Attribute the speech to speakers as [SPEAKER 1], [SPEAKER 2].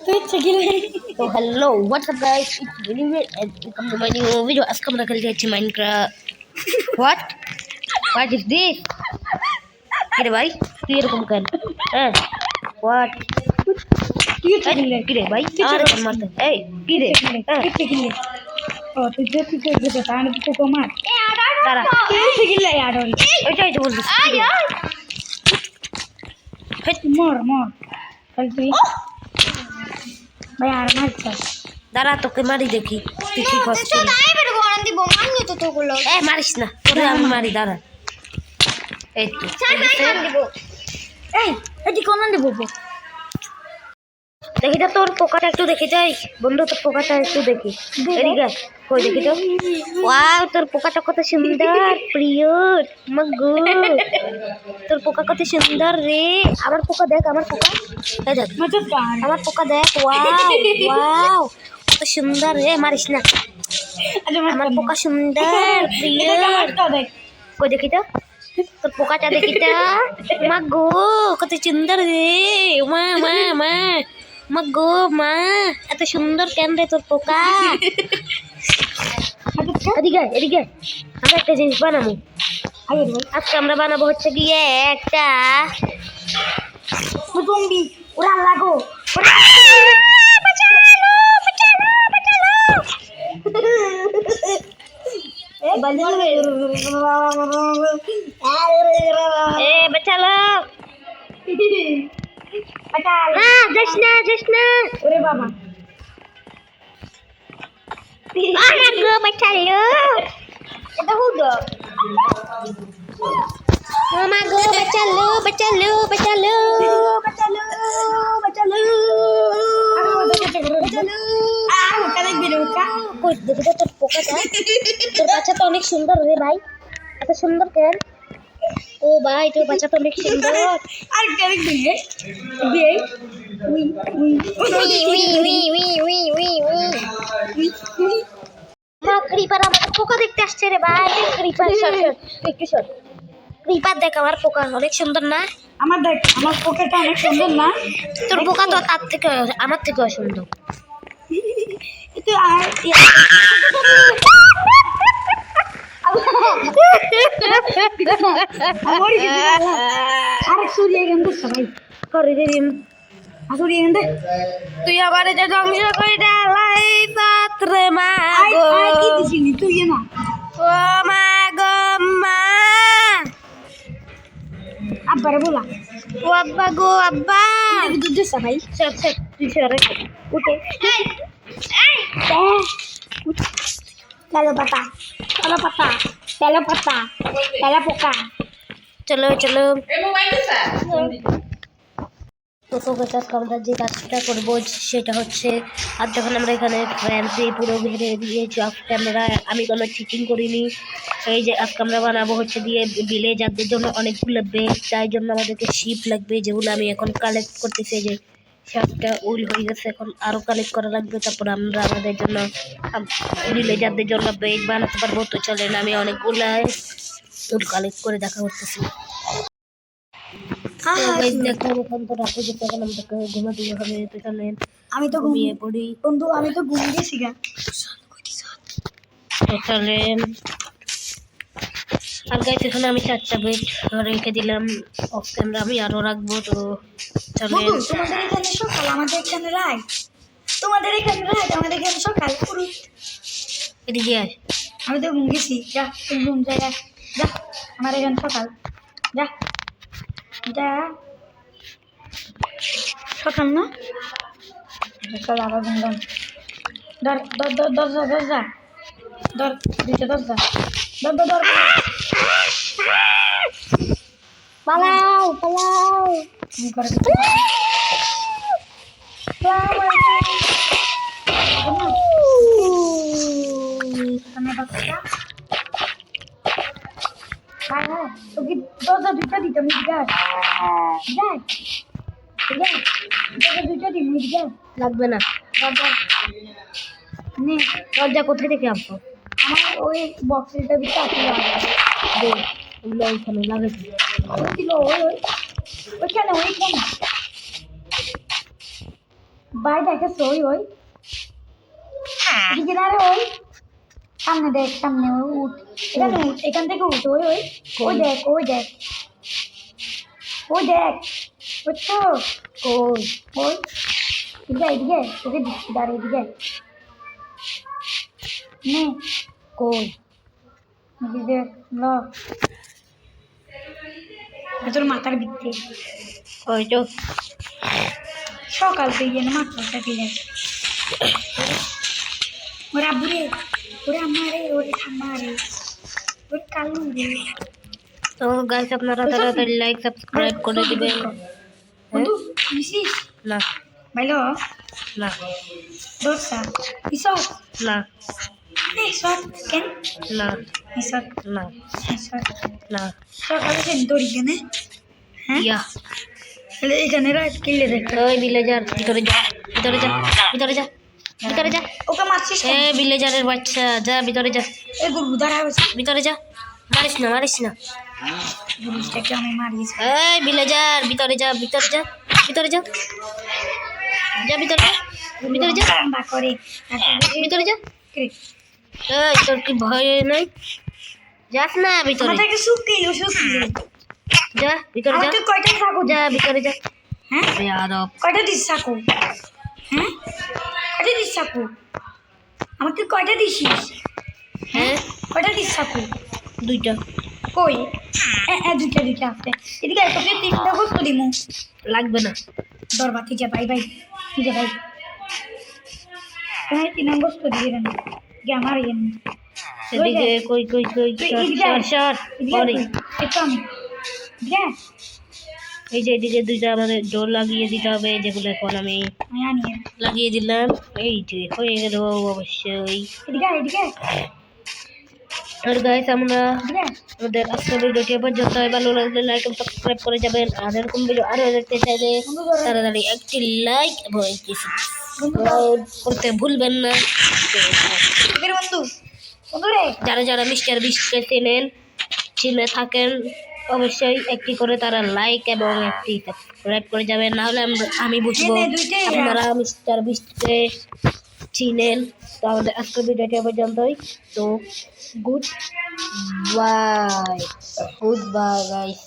[SPEAKER 1] तो hello what's up guys, it's विनीवेट and welcome to my new video. आज का আমরা খেলতে যাচ্ছি মাইনক্রাফট। What is this? কি রে ভাই, তুই এরকম কেন? হ্যাঁ হোয়াট কি রে ভাই, আর কেন মারতে? এই কি রে?
[SPEAKER 2] ও তুই যে কি করছিস তাহলে তুই তো মার
[SPEAKER 1] দাঁড়া,
[SPEAKER 2] তুই গিলে আর
[SPEAKER 1] ওইটাই তো বলছিস।
[SPEAKER 2] মর তাহলে তুই ভাই আর মারছিস।
[SPEAKER 1] দাঁড়া, তোকে মারি দেখি তুই কি করছিস। মারিস না, তোরে আমি মারি। দাঁড়া, এই তো
[SPEAKER 2] এই এটি কোন দেব
[SPEAKER 1] দেখি তো তোর পোকাটা একটু দেখে যাই বন্ধু, তোর পোকাটা একটু দেখি। এদিকে কই দেখি তো। ওয়াও, তোর পোকাটা কত সুন্দর, প্রিয় মগু। তোর পোকা কত সুন্দর রে। আমার পোকা দেখ, আমার পোকা এই দেখ, আমার পোকা দেখ। ওয়াও কত সুন্দর রে, মারিস না। আমার পোকা সুন্দর, প্রিয়। কই দেখি তো তোর পোকাটা দেখি তো। মা গো কত সুন্দর রে। মা মা মা মা গো মা, এত সুন্দর কেন রে তোর পোকা? এদিকে এদিকে, আমরা একটা জিনিস বানাবো আজকে। আমরা বানাবো হচ্ছে গিয়ে একটা
[SPEAKER 2] জম্বি। ওরা লাগো
[SPEAKER 1] বাঁচালো। যাস না।
[SPEAKER 2] ওরে বাবা
[SPEAKER 1] বাঁচালো। এটা হুদো মা গো, বাঁচালো বাঁচালো বাঁচালো বাঁচালো বাঁচালো বাঁচালো। দেখি তো তোর পোকাটা, তোর বাচ্চা তো অনেক সুন্দর রে ভাই। এত সুন্দর কেন? ও ভাই, তোর বাচ্চা তো অনেক সুন্দর।
[SPEAKER 2] আর কেন দিয়ে দিয়ে উই
[SPEAKER 1] মা ক্রিপার আমাদের পোকা দেখতে আসছে রে ভাই। ক্রিপার একটু সর। ক্রিপার দেখ, আমার পোকা অনেক সুন্দর না?
[SPEAKER 2] আমার দেখ, আমার পোকাটা অনেক সুন্দর না?
[SPEAKER 1] তোর পোকা তো তার থেকে, আমার থেকেও সুন্দর।
[SPEAKER 2] কিন্তু আর সূর্য কিন্তু সবাই
[SPEAKER 1] করে দিন।
[SPEAKER 2] আসলে এখানে
[SPEAKER 1] তুই আবার এটা ধ্বংস করে ডালাই পাত্রে মা গো।
[SPEAKER 2] কি দিছিনি তুই না?
[SPEAKER 1] ও মা গো মা,
[SPEAKER 2] আব্বারে বলা।
[SPEAKER 1] ও আব্বা গো আব্বা।
[SPEAKER 2] দুধ দিছ ভাই।
[SPEAKER 1] সর তুই সরে উঠে।
[SPEAKER 2] তেলো পাতা পোকা।
[SPEAKER 1] চলো তো আমরা যে কাজটা করবো সেটা হচ্ছে, আর যখন আমরা এখানে ফ্যান দিয়ে পুরো ঘিরে দিয়েছি আমরা, আমি কোনো চিটিং করিনি। এই যে আজকে আমরা বানাবো হচ্ছে দিয়ে বিলে যাদের জন্য অনেকগুলো বেড, তাই জন্য আমাদেরকে শিপ লাগবে, যেগুলো আমি এখন কালেক্ট করতেছি। যে সবটা উইল হয়ে গেছে, এখন আরও কালেক্ট করা লাগবে। তারপর আমরা আমাদের জন্য বিলে যাদের জন্য বেড বানাতে পারবো। তো চলেন, আমি অনেকগুলো উল কালেক্ট করে দেখা করতেছি।
[SPEAKER 2] আমি তো ঘুমিয়ে পড়ি বন্ধু, আমি তো ঘুমিয়ে গেছি গা।
[SPEAKER 1] আর গাইতে এখানে আমি 4টা বেড রেখে দিলাম অফ ক্যামেরা, আমি আরো রাখবো। তো চলেন,
[SPEAKER 2] তোমাদের এখানে সকাল, আমাদের এখানে রাত। তোমাদের এখানে রাত, আমাদের এখানে সকাল।
[SPEAKER 1] এদিকে আয়।
[SPEAKER 2] আমি তো ঘুম গেছি, যা তুই ঘুম যা। আমার এখানে সকাল, যা সকাল না? চল আবার ঘুমলাম। দরজা দুইটা দরজা ধর।
[SPEAKER 1] পালাও
[SPEAKER 2] দরজা দুইটা দিতাম
[SPEAKER 1] লাগবে না। দরজা কোথায় থেকে আসবো?
[SPEAKER 2] আমার ওই বক্সের ভিতরে আছে।
[SPEAKER 1] ওগুলো ওইখানে লাগাইছি।
[SPEAKER 2] ওইখানে ভাই দেখেছো ওই এদিকে না রে ওই সামনে দেখ সামনে ওই উঠ এখানে উঠ এখান থেকে উঠ ওই ওই ওই দেখ ওই দেখ ওই দেখ বুঝছো
[SPEAKER 1] কই
[SPEAKER 2] ওই এদিকে তোকে দিচ্ছি দাঁড়িয়ে এদিকে নে
[SPEAKER 1] কই
[SPEAKER 2] এদিকে ল তোর মাথার ভিত্তি
[SPEAKER 1] ওই তো
[SPEAKER 2] সকাল থেকে না মাথাটা দিয়ে ওরে আব্বু রে ওরে আম্মা রে ওরে ঠাম্মা রে ওরে কালু রে
[SPEAKER 1] তো গাইস আপনারা তাড়াতাড়ি লাইক সাবস্ক্রাইব করে দিবেন
[SPEAKER 2] বন্ধু মিশিস
[SPEAKER 1] না
[SPEAKER 2] ভাইলো
[SPEAKER 1] না
[SPEAKER 2] দোস্তা ইসব
[SPEAKER 1] না
[SPEAKER 2] নে সব কেন
[SPEAKER 1] না
[SPEAKER 2] ইসব
[SPEAKER 1] না
[SPEAKER 2] ইসব
[SPEAKER 1] না
[SPEAKER 2] সকালে কেন দড়ি কেন হ্যাঁ
[SPEAKER 1] ইয়া
[SPEAKER 2] তাহলে এখানে রাত কিনলে দেখ
[SPEAKER 1] ওই ভিলেজার ভিতরে যা ভিতরে যা ভিতরে যা ভিতরে যা
[SPEAKER 2] ওকে মারছিস
[SPEAKER 1] এ ভিলেজারের বাচ্চা যা ভিতরে যা
[SPEAKER 2] এই গুরু দাঁড়া
[SPEAKER 1] ভিতরে যা মারিস না
[SPEAKER 2] গুরুটাকে আমি মারিয়েছি
[SPEAKER 1] এই ভিলেজার ভিতরে যা ভিতরে যা ভিতরে যা যা ভিতরে যা ভিতরে যা
[SPEAKER 2] বা করে
[SPEAKER 1] ভিতরে যা এই তোর কি ভয় নাই যাস না ভিতরে
[SPEAKER 2] আমাদেরকে শুকি
[SPEAKER 1] যা ভিতরে যা
[SPEAKER 2] তুই কয়টা থাকো
[SPEAKER 1] যা ভিতরে যা
[SPEAKER 2] হ্যাঁ
[SPEAKER 1] বেয়াদব
[SPEAKER 2] কয়টা দিস থাকো হ্যাঁ কয়টা দিস থাকো আমাকে কয়টা দিছিস
[SPEAKER 1] হ্যাঁ
[SPEAKER 2] কয়টা দিস থাকো
[SPEAKER 1] দুইটা
[SPEAKER 2] কই দুইটা আছে এদিকে তোকে তিনটা বস্তু দিমু
[SPEAKER 1] লাগবে না
[SPEAKER 2] দরবার থেকে ভাই ঠিক আছে ভাই তুমি তিন বস্তু দিয়ে দেন যে আমার ইয়ে
[SPEAKER 1] এদিকে কই শর্ট পরে
[SPEAKER 2] একটু আমি হ্যাঁ
[SPEAKER 1] এই যে এদিকে দুইটা আমাদের জোর লাগিয়ে দিতে হবে যেগুলো এখন আমি
[SPEAKER 2] আমি আনি
[SPEAKER 1] লাগিয়ে দিলাম এই যে হয়ে গেল অবশ্যই
[SPEAKER 2] এদিকে
[SPEAKER 1] আর গাইস আমরা
[SPEAKER 2] এদিকে
[SPEAKER 1] আমাদের আজকের ভিডিওটি পর্যন্ত ভালো লাগলে লাইক এবং সাবস্ক্রাইব করে যাবেন আর এরকম ভিডিও আরও দেখতে চাইলে তাড়াতাড়ি একটি লাইক এবং একটি সাবস্ক্রাইব করতে ভুলবেন না
[SPEAKER 2] এদের বন্ধু রে
[SPEAKER 1] যারা মিস্টার বিস্টকে চিনে থাকেন অবশ্যই একটি করে তারা লাইক এবং একটি সাবস্ক্রাইব করে যাবেন নাহলে আমি বুঝবো আপনারা মিস্টার বিস্টকে চিনেন। তো আমাদের আজকের ভিডিওটি পর্যন্তই। তো গুড বাই গাইস।